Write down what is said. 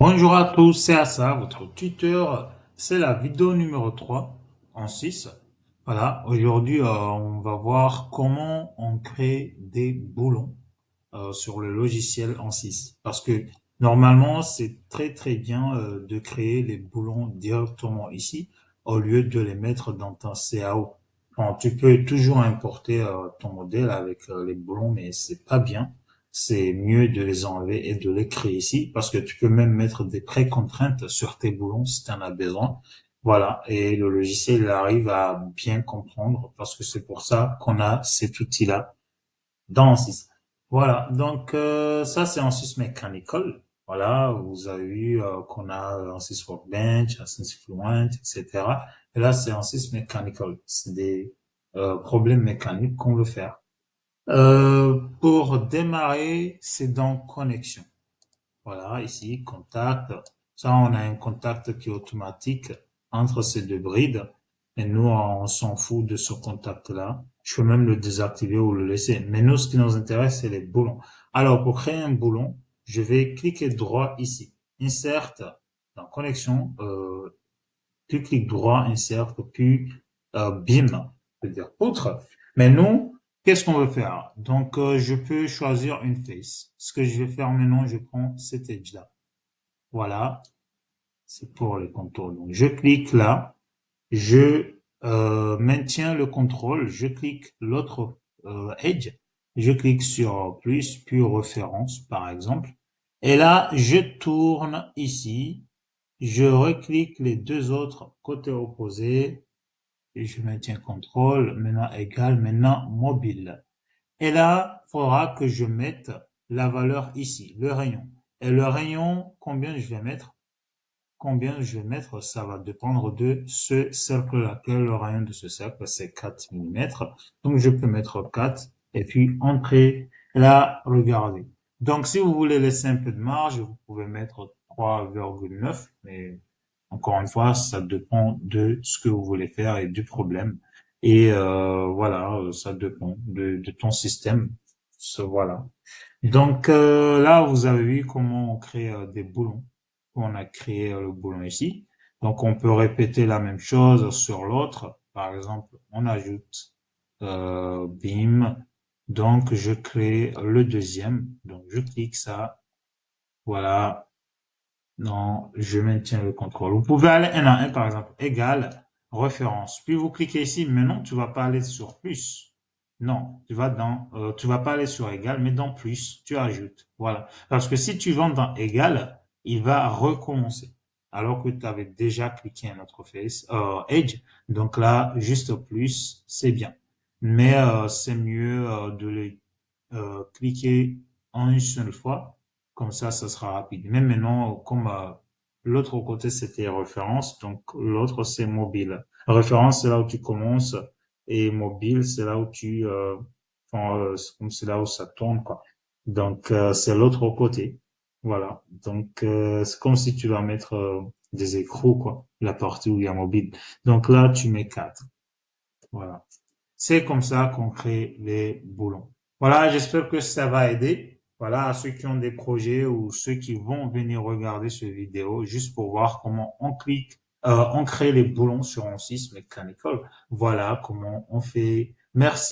Bonjour à tous, c'est Assa, votre tuteur. C'est la vidéo numéro 3 en 6. Voilà, aujourd'hui, on va voir comment on crée des boulons sur le logiciel en 6. Parce que normalement, c'est très très bien de créer les boulons directement ici au lieu de les mettre dans ton CAO. Bon, tu peux toujours importer ton modèle avec les boulons, mais c'est pas bien. C'est mieux de les enlever et de les créer ici parce que tu peux même mettre des précontraintes sur tes boulons si tu en as besoin. Voilà, et le logiciel il arrive à bien comprendre parce que c'est pour ça qu'on a cet outil-là dans 6. Voilà, donc ça c'est en 6 Mechanical. Voilà, vous avez vu qu'on a en 6 Workbench, en 6 Fluent, etc. Et là c'est en 6 Mechanical. C'est des problèmes mécaniques qu'on veut faire. Pour démarrer, c'est dans Connexion. Voilà, ici, contact. Ça, on a un contact qui est automatique entre ces deux brides. Et nous, on s'en fout de ce contact-là. Je peux même le désactiver ou le laisser. Mais nous, ce qui nous intéresse, c'est les boulons. Alors, pour créer un boulon, je vais cliquer droit ici. Insert dans connexion, tu cliques droit, insert, puis BIM, c'est-à-dire poutre. Mais nous, qu'est-ce qu'on veut faire? Donc, je peux choisir une face. Ce que je vais faire maintenant, je prends cet edge-là. Voilà, c'est pour les contours. Donc, je clique là, je maintiens le contrôle, je clique l'autre edge, je clique sur plus, puis référence, par exemple. Et là, je tourne ici, je reclique les deux autres côtés opposés, et je maintiens contrôle, maintenant égal, maintenant mobile. Et là, il faudra que je mette la valeur ici, le rayon. Et le rayon, combien je vais mettre? Combien je vais mettre, ça va dépendre de ce cercle-là. Quel est le rayon de ce cercle? C'est 4 mm. Donc, je peux mettre 4 et puis entrer. Là, regardez. Donc, si vous voulez laisser un peu de marge, vous pouvez mettre 3,9. Mais encore une fois, ça dépend de ce que vous voulez faire et du problème. Et voilà, ça dépend de ton système. Voilà. Donc là, vous avez vu comment on crée des boulons. On a créé le boulon ici. Donc on peut répéter la même chose sur l'autre. Par exemple, on ajoute BIM. Donc je crée le deuxième. Donc je clique ça. Voilà. Non, je maintiens le contrôle. Vous pouvez aller un à un, par exemple, égal, référence. Puis vous cliquez ici. Maintenant, tu vas pas aller sur plus. Non, tu vas pas aller sur égal, mais dans plus, tu ajoutes. Voilà. Parce que si tu vas dans égal, il va recommencer. Alors que tu avais déjà cliqué un autre face, edge. Donc là, juste plus, c'est bien. Mais c'est mieux de les cliquer en une seule fois. Comme ça sera rapide. Mais maintenant, comme l'autre côté, c'était référence, donc l'autre, c'est mobile. Référence, c'est là où tu commences, et mobile, c'est là où c'est là où ça tourne, quoi. Donc, c'est l'autre côté. Voilà. Donc, c'est comme si tu vas mettre des écrous, quoi, la partie où il y a mobile. Donc là, tu mets 4. Voilà. C'est comme ça qu'on crée les boulons. Voilà, j'espère que ça va aider. Voilà, à ceux qui ont des projets ou ceux qui vont venir regarder cette vidéo, juste pour voir comment on crée les boulons sur un 6 Mechanical. Voilà comment on fait. Merci.